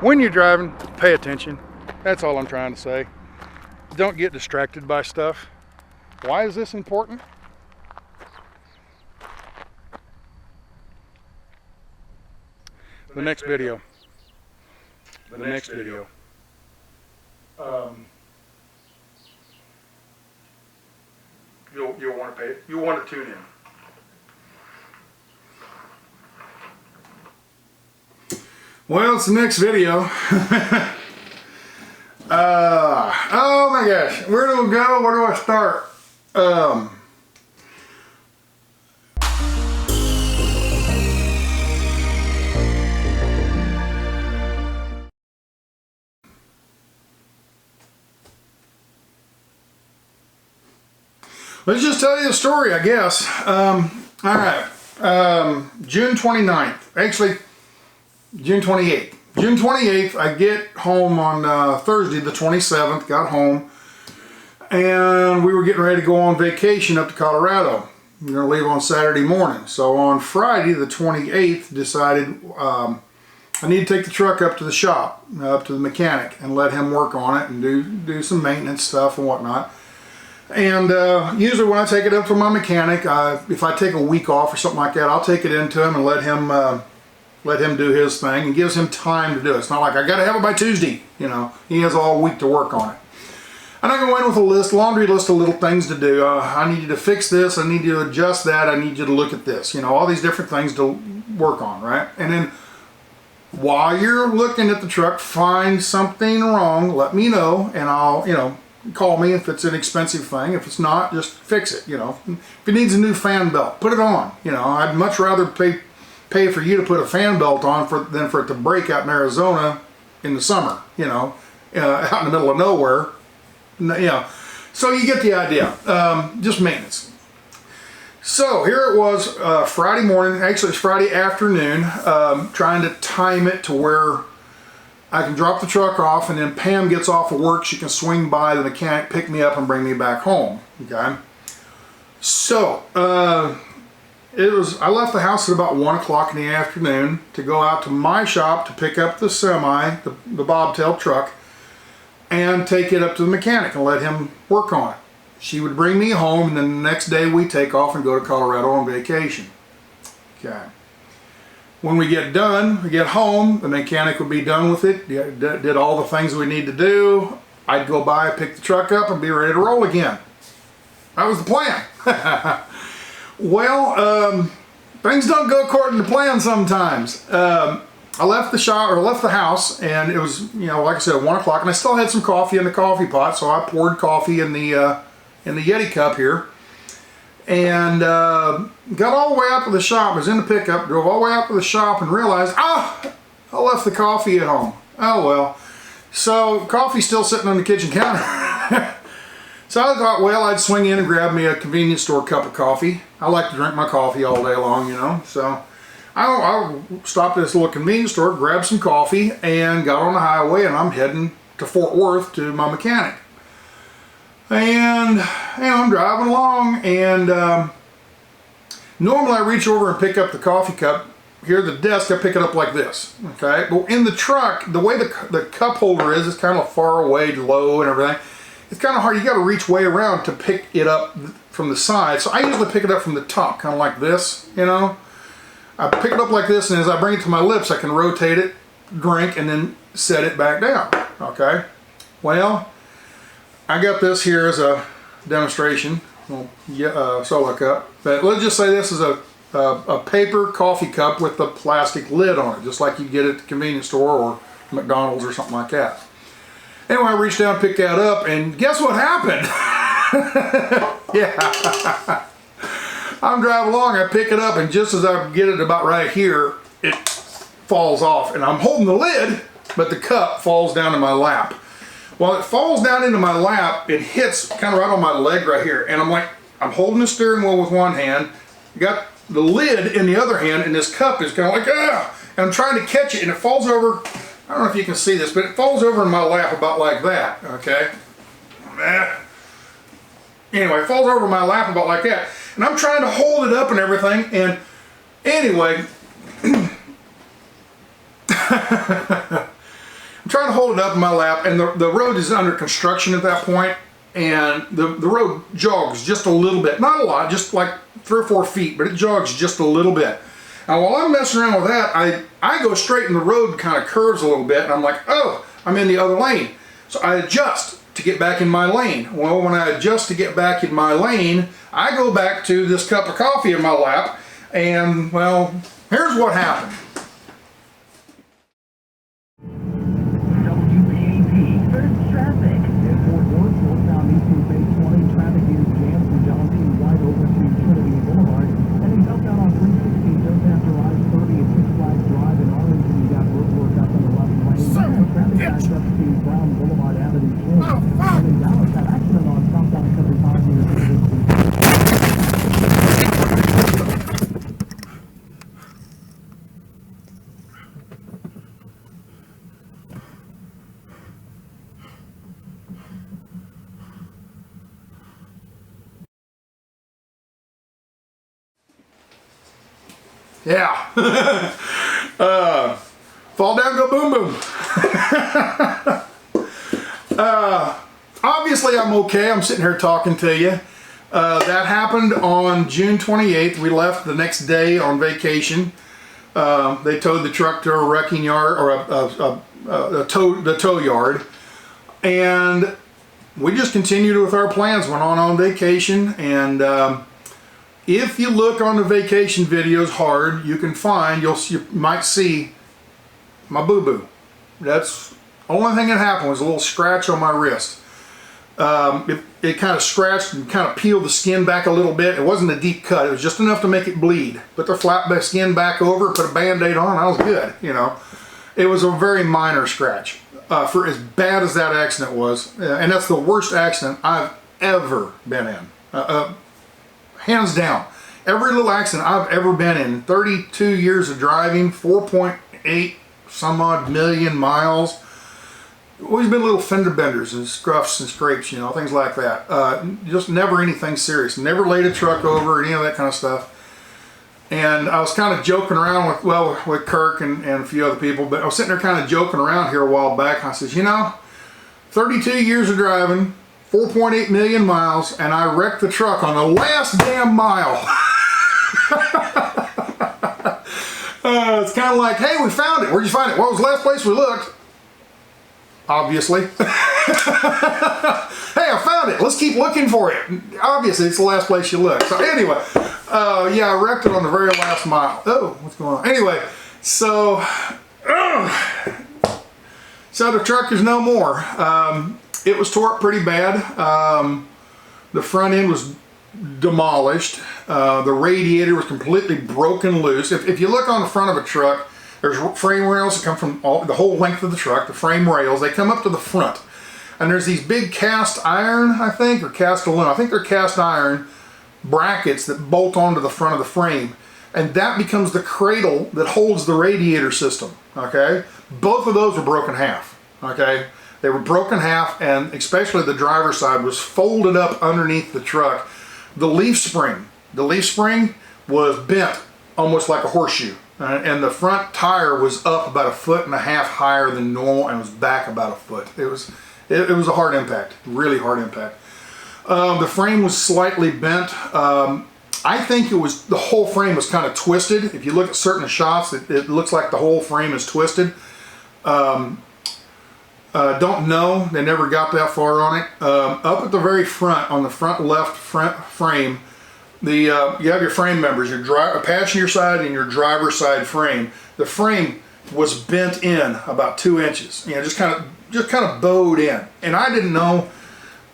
When you're driving, pay attention. That's all I'm trying to say. Don't get distracted by stuff. Why is this important? The next video. You'll want to pay it. You'll want to tune in. Well, it's the next video. Oh my gosh, where do we go? Where do I start? Let's just tell you the story, I guess. All right, June 29th, actually June 28th. June 28th, I get home on Thursday the 27th, got home, and we were getting ready to go on vacation up to Colorado. We were going to leave on Saturday morning. So on Friday the 28th, decided I need to take the truck up to the shop, up to the mechanic, and let him work on it and do some maintenance stuff and whatnot. And usually when I take it up to my mechanic, if I take a week off or something like that, I'll take it into him and let him do his thing. It gives him time to do it. It's not like I got to have it by Tuesday. You know, he has all week to work on it. And I go in with a laundry list of little things to do. I need you to fix this. I need you to adjust that. I need you to look at this. You know, all these different things to work on, right? And then while you're looking at the truck, find something wrong, let me know, and I'll, you know, call me if it's an expensive thing. If it's not, just fix it. You know, if it needs a new fan belt, put it on. You know, I'd much rather pay for you to put a fan belt on than for it to break out in Arizona in the summer, you know, out in the middle of nowhere. You know, so you get the idea. Just maintenance. So here it was, Friday morning, actually it's Friday afternoon, trying to time it to where I can drop the truck off, and then Pam gets off of work. She can swing by the mechanic, pick me up, and bring me back home. Okay. So I left the house at about 1 o'clock in the afternoon to go out to my shop to pick up the semi, the bobtail truck, and take it up to the mechanic and let him work on it. She would bring me home, and then the next day we take off and go to Colorado on vacation. Okay. When we get done, we get home, the mechanic would be done with it, did all the things we need to do. I'd go by, pick the truck up, and be ready to roll again. That was the plan. Well, things don't go according to plan sometimes. I left the shop, or left the house, and it was, you know, like I said, 1 o'clock, and I still had some coffee in the coffee pot, so I poured coffee in the Yeti cup here, and got all the way out to the shop. I was in the pickup, drove all the way out to the shop, and realized, I left the coffee at home. Oh well. So coffee's still sitting on the kitchen counter. So I thought, well, I'd swing in and grab me a convenience store cup of coffee. I like to drink my coffee all day long, you know. So I stopped at this little convenience store, grabbed some coffee, and got on the highway, and I'm heading to Fort Worth to my mechanic. And you know, I'm driving along, and normally I reach over and pick up the coffee cup. Here at the desk, I pick it up like this, okay? But in the truck, the way the cup holder is, it's kind of far away, low and everything. It's kind of hard. You got to reach way around to pick it up from the side. So I usually pick it up from the top, kind of like this, you know? I pick it up like this, and as I bring it to my lips, I can rotate it, drink, and then set it back down, okay? Well, I got this here as a demonstration, solo cup. But let's just say this is a paper coffee cup with a plastic lid on it, just like you get at the convenience store or McDonald's or something like that. Anyway, I reached down, picked that up, and guess what happened? Yeah. I'm driving along, I pick it up, and just as I get it about right here, it falls off. And I'm holding the lid, but the cup falls down in my lap. While it falls down into my lap, it hits kind of right on my leg right here. And I'm like, I'm holding the steering wheel with one hand, got the lid in the other hand, and this cup is kind of like, ah! And I'm trying to catch it, and it falls over. I don't know if you can see this, but it falls over in my lap about like that, okay? Anyway, it falls over in my lap about like that. And I'm trying to hold it up and everything, and anyway, trying to hold it up in my lap, and the road is under construction at that point, and the road jogs just a little bit, not a lot, just like 3 or 4 feet, but it jogs just a little bit. And while I'm messing around with that, I go straight and the road kind of curves a little bit, and I'm like, oh, I'm in the other lane. So I adjust to get back in my lane. Well, when I adjust to get back in my lane, I go back to this cup of coffee in my lap, and well, here's what happened. Yeah. Fall down, go boom boom. Obviously I'm okay. I'm sitting here talking to you. That happened on June 28th. We left the next day on vacation. They towed the truck to a wrecking yard, or the tow yard, and we just continued with our plans. Went on vacation, and if you look on the vacation videos hard, you can find, you might see my boo-boo. That's the only thing that happened, was a little scratch on my wrist. It kind of scratched and kind of peeled the skin back a little bit. It wasn't a deep cut, it was just enough to make it bleed. Put the flat skin back over, put a band-aid on, I was good, you know. It was a very minor scratch. For as bad as that accident was, and that's the worst accident I've ever been in. Hands down. Every little accident I've ever been in, 32 years of driving, 4.8 some odd million miles, always been little fender benders and scuffs and scrapes, you know, things like that. Just never anything serious. Never laid a truck over, any of that kind of stuff. And I was kind of joking around with, well, with Kirk and a few other people, but I was sitting there kind of joking around here a while back. I says, you know, 32 years of driving, 4.8 million miles, and I wrecked the truck on the last damn mile. It's kind of like, hey, we found it. Where'd you find it? Well, it was the last place we looked. Obviously. Hey, I found it. Let's keep looking for it. Obviously, it's the last place you look. So anyway, yeah, I wrecked it on the very last mile. Oh, what's going on? Anyway, so the truck is no more. It was tore up pretty bad. The front end was demolished. The radiator was completely broken loose. If you look on the front of a truck, there's frame rails that come from the whole length of the truck, the frame rails. They come up to the front. And there's these big cast iron, I think, or cast aluminum. I think they're cast iron brackets that bolt onto the front of the frame. And that becomes the cradle that holds the radiator system, okay? Both of those were broken half, okay? They were broken half, and especially the driver's side was folded up underneath the truck. The leaf spring was bent almost like a horseshoe. And the front tire was up about 1.5 feet higher than normal, and was back about 1 foot. It was a hard impact, really hard impact. The frame was slightly bent. I think the whole frame was kind of twisted. If you look at certain shots, it looks like the whole frame is twisted. Don't know, they never got that far on it. Up at the very front, on the front left frame, you have your frame members, your passenger side and your driver's side frame. The frame was bent in about 2 inches, you know, just kind of bowed in. And I didn't know.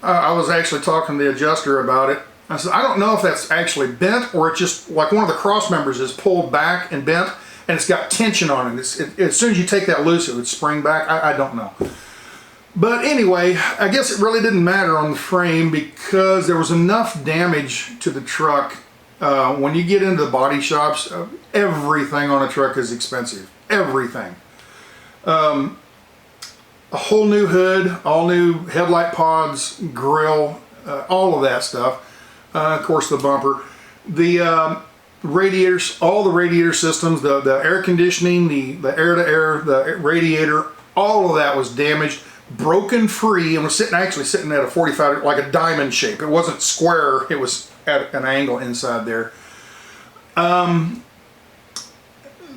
I was actually talking to the adjuster about it. I said, I don't know if that's actually bent, or it's just like one of the cross members is pulled back and bent, and it's got tension on it. As soon as you take that loose, it would spring back. I don't know. But anyway, I guess it really didn't matter on the frame, because there was enough damage to the truck. When you get into the body shops, everything on a truck is expensive. Everything. A whole new hood, all new headlight pods, grill, all of that stuff. Of course, the bumper. The radiators, all the radiator systems, the air conditioning, the air-to-air, the radiator, all of that was damaged, broken free, and was actually sitting at a 45, like a diamond shape. It wasn't square, it was at an angle inside there.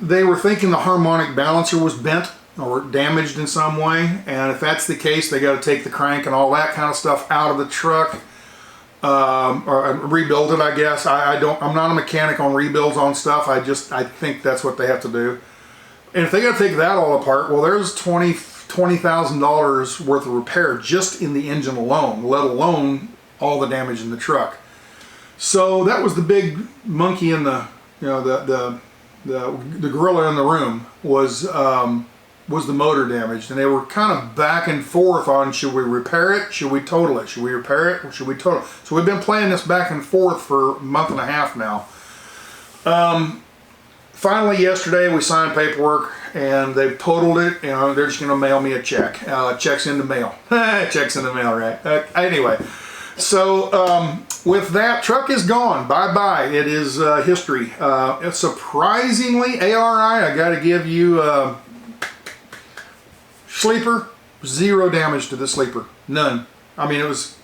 They were thinking the harmonic balancer was bent or damaged in some way, and if that's the case, they got to take the crank and all that kind of stuff out of the truck, or rebuild it, I guess. I'm not a mechanic on rebuilds on stuff. I think that's what they have to do. And if they got to take that all apart, well, there's $20,000 worth of repair just in the engine alone, let alone all the damage in the truck. So that was the big monkey in the, you know, the gorilla in the room was the motor damaged, and they were kind of back and forth on, should we repair it, should we total it, should we repair it, or should we total it? So we've been playing this back and forth for a month and a half now. Finally yesterday we signed paperwork and they've totaled it, and they're just going to mail me a check. Check's in the mail. Check's in the mail, right? Anyway, so with that, truck is gone. Bye-bye. It is history. Surprisingly, ARI, I got to give you sleeper, zero damage to the sleeper. None. I mean, it was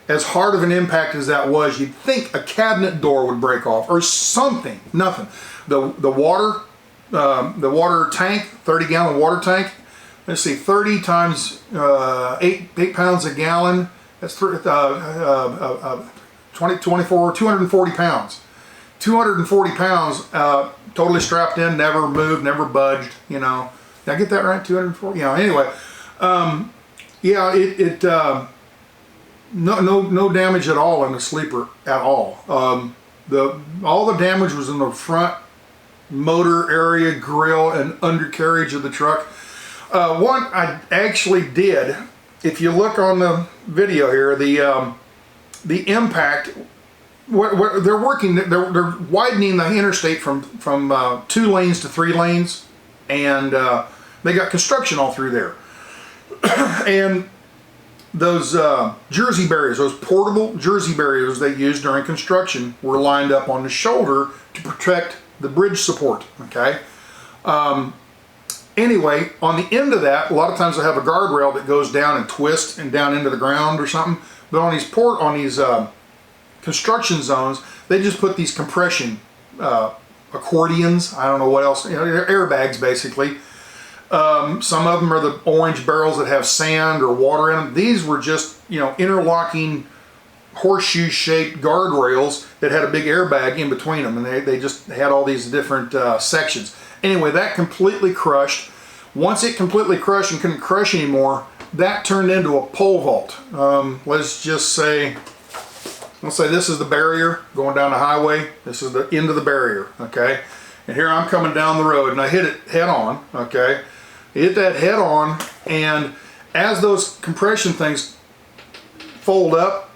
as hard of an impact as that was. You'd think a cabinet door would break off or something. Nothing. The water tank, 30-gallon water tank. Let's see, 30 times 8 pounds a gallon. That's 240 pounds. 240 pounds, totally strapped in, never moved, never budged. You know, did I get that right? 240. Yeah. Anyway, yeah, no damage at all in the sleeper at all. All the damage was in the front motor area, grill, and undercarriage of the truck. One I actually did. If you look on the video here, the impact. They're widening the interstate from 2 lanes to 3 lanes, and they got construction all through there. And those jersey barriers, those portable jersey barriers they used during construction, were lined up on the shoulder to protect the bridge support. Okay. Anyway, on the end of that, a lot of times they have a guardrail that goes down and twists and down into the ground or something. But on these construction zones, they just put these compression accordions. I don't know what else. You know, they're airbags basically. Some of them are the orange barrels that have sand or water in them. These were just, you know, interlocking horseshoe-shaped guardrails that had a big airbag in between them, and they just had all these different sections. Anyway, that completely crushed. Once it completely crushed and couldn't crush anymore, that turned into a pole vault. Let's say this is the barrier going down the highway. This is the end of the barrier, okay? And here I'm coming down the road, and I hit it head on, okay? I hit that head on, and as those compression things fold up,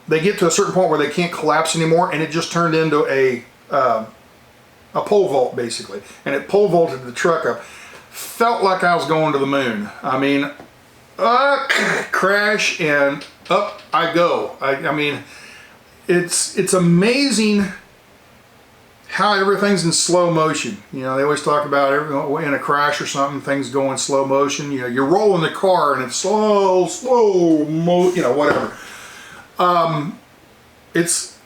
they get to a certain point where they can't collapse anymore, and it just turned into a pole vault basically, and it pole vaulted the truck up. Felt like I was going to the moon. I mean, crash and up I go. I mean, it's amazing how everything's in slow motion. You know, they always talk about in a crash or something, things go in slow motion. You know, you're rolling the car and it's slow mo, you know, whatever. It's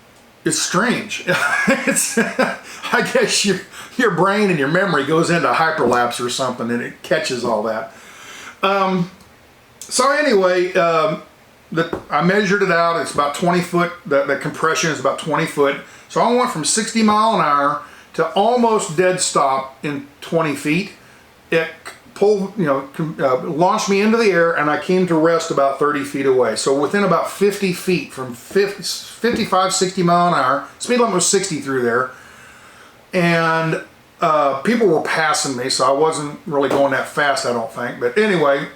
strange. I guess your brain and your memory goes into hyperlapse or something, and it catches all that. So anyway, I measured it out. It's about 20 foot. The compression is about 20 foot. So I went from 60 mile an hour to almost dead stop in 20 feet. It pulled, you know, launched me into the air, and I came to rest about 30 feet away. So within about 50 feet, from 55, 60 mile an hour, speed limit was 60 through there, and people were passing me, so I wasn't really going that fast, I don't think. But anyway,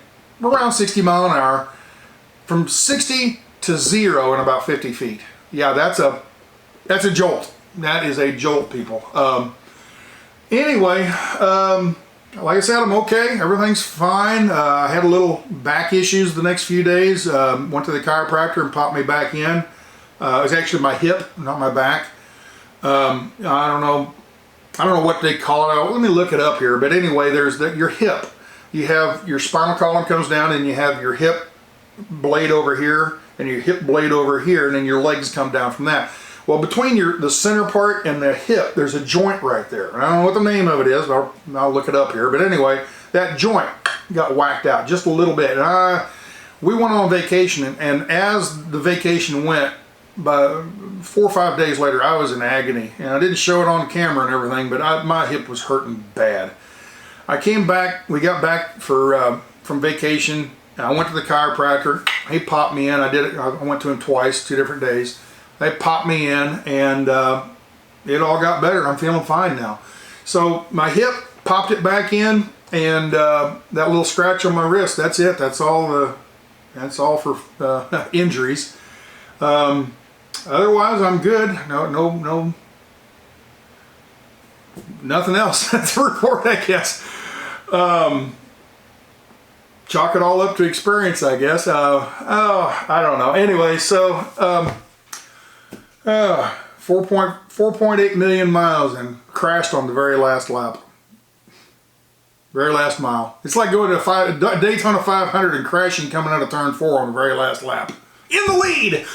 around 60 mile an hour, from 60 to 0 in about 50 feet. Yeah, that's a jolt. That is a jolt, people. Anyway, like I said, I'm okay. Everything's fine. I had a little back issues the next few days. Went to the chiropractor and popped me back in. It was actually my hip, not my back. I don't know what they call it. Let me look it up here. But anyway, there's your hip. you have your spinal column comes down, and you have your hip blade over here and your hip blade over here, and then your legs come down from that. Well, between the center part and the hip, there's a joint right there. And I don't know what the name of it is, but I'll look it up here. But anyway, that joint got whacked out just a little bit. And we went on vacation, and as the vacation went, by 4 or 5 days later, I was in agony. And I didn't show it on camera and everything, but my hip was hurting bad. I came back, we got back from vacation, and I went to the chiropractor. He popped me in. I went to him twice, 2 different days. They popped me in, and it all got better. I'm feeling fine now. So my hip, popped it back in, and that little scratch on my wrist, that's it. That's all for injuries. Otherwise, I'm good. No, nothing else to report, I guess. Chalk it all up to experience, I guess. I don't know. Anyway, so 4.8 million miles and crashed on the very last lap. Very last mile. It's like going to Daytona 500 and crashing coming out of turn 4 on the very last lap. In the lead!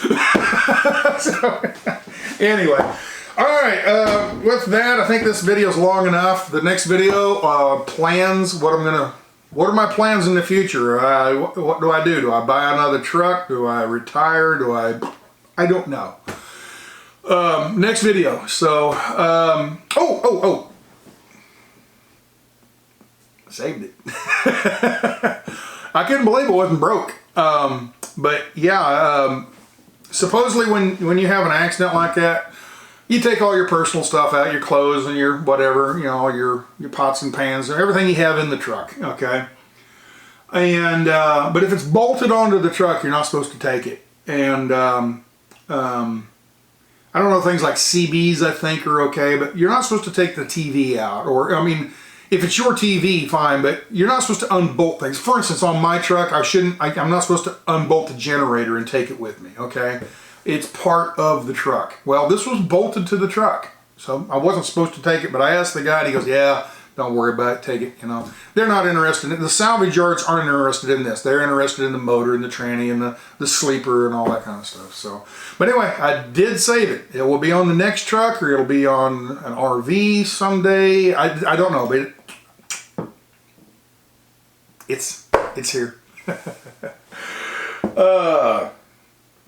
So, anyway. Alright, with that, I think this video is long enough. The next video, plans, what are my plans in the future? What do I do? Do I buy another truck? Do I retire? I don't know. Next video. So, saved it. I couldn't believe it wasn't broke. But yeah, supposedly when you have an accident like that, you take all your personal stuff out, your clothes and your whatever, you know, all your pots and pans and everything you have in the truck, okay? And, but if it's bolted onto the truck, you're not supposed to take it. And, I don't know, things like CBs I think are okay, but you're not supposed to take the TV out. Or, I mean, if it's your TV, fine, but you're not supposed to unbolt things. For instance, on my truck, I'm not supposed to unbolt the generator and take it with me, okay? It's part of the truck. Well, this was bolted to the truck, so I wasn't supposed to take it, but I asked the guy, and he goes, yeah, don't worry about it, take it, you know. They're not interested in it. The salvage yards aren't interested in this. They're interested in the motor and the tranny and the sleeper and all that kind of stuff. So, but anyway, I did save it. It will be on the next truck, or it'll be on an RV someday. I don't know, but it's here.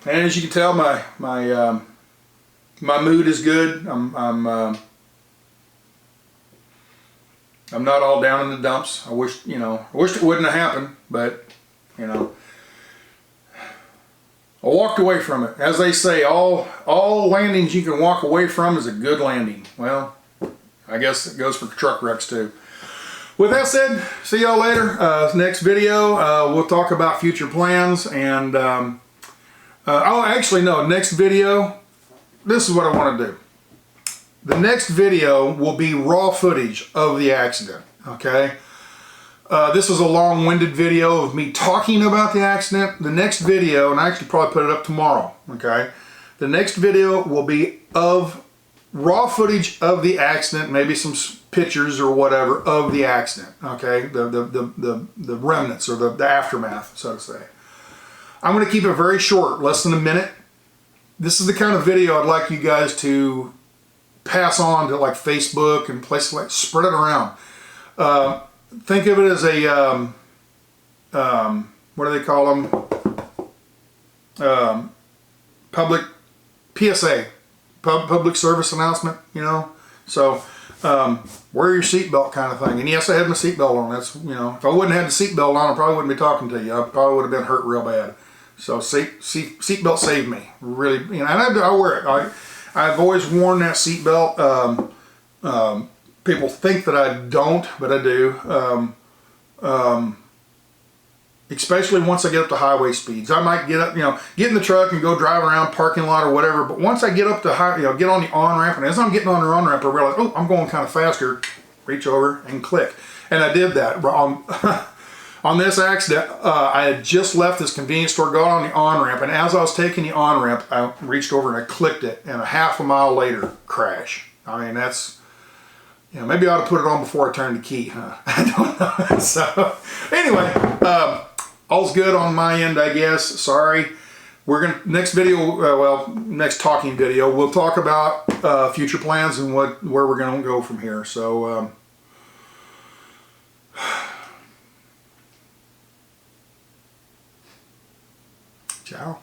And as you can tell, my mood is good. I'm not all down in the dumps. I wished it wouldn't have happened, but you know, I walked away from it. As they say, all landings you can walk away from is a good landing. Well, I guess it goes for truck wrecks too. With that said, see y'all later. Next video, we'll talk about future plans, and next video, this is what I want to do. The next video will be raw footage of the accident, okay? This is a long-winded video of me talking about the accident. The next video, and I actually probably put it up tomorrow, okay? The next video will be of raw footage of the accident, maybe some pictures or whatever of the accident, okay? The remnants or the aftermath, so to say. I'm going to keep it very short, less than a minute. This is the kind of video I'd like you guys to pass on to like Facebook and places like, spread it around. Think of it as a, what do they call them? Public PSA, public service announcement, you know? So, wear your seatbelt kind of thing. And yes, I had my seatbelt on. That's, you know, if I wouldn't have had the seatbelt on, I probably wouldn't be talking to you. I probably would have been hurt real bad. So seatbelt saved me, really. You know, and I wear it. I've always worn that seatbelt. People think that I don't, but I do. Especially once I get up to highway speeds. I might get up, you know, get in the truck and go drive around parking lot or whatever. But once I get up to get on the on-ramp, and as I'm getting on the on-ramp, I realize, oh, I'm going kind of faster. Reach over and click. And I did that. On this accident, I had just left this convenience store, got on the on-ramp, and as I was taking the on-ramp, I reached over and I clicked it, and a half a mile later, crash. I mean, Yeah, maybe I ought to put it on before I turn the key, huh? I don't know. So, anyway, all's good on my end, I guess. Sorry. We're going to, next video, next talking video, we'll talk about future plans and where we're going to go from here. So, ciao.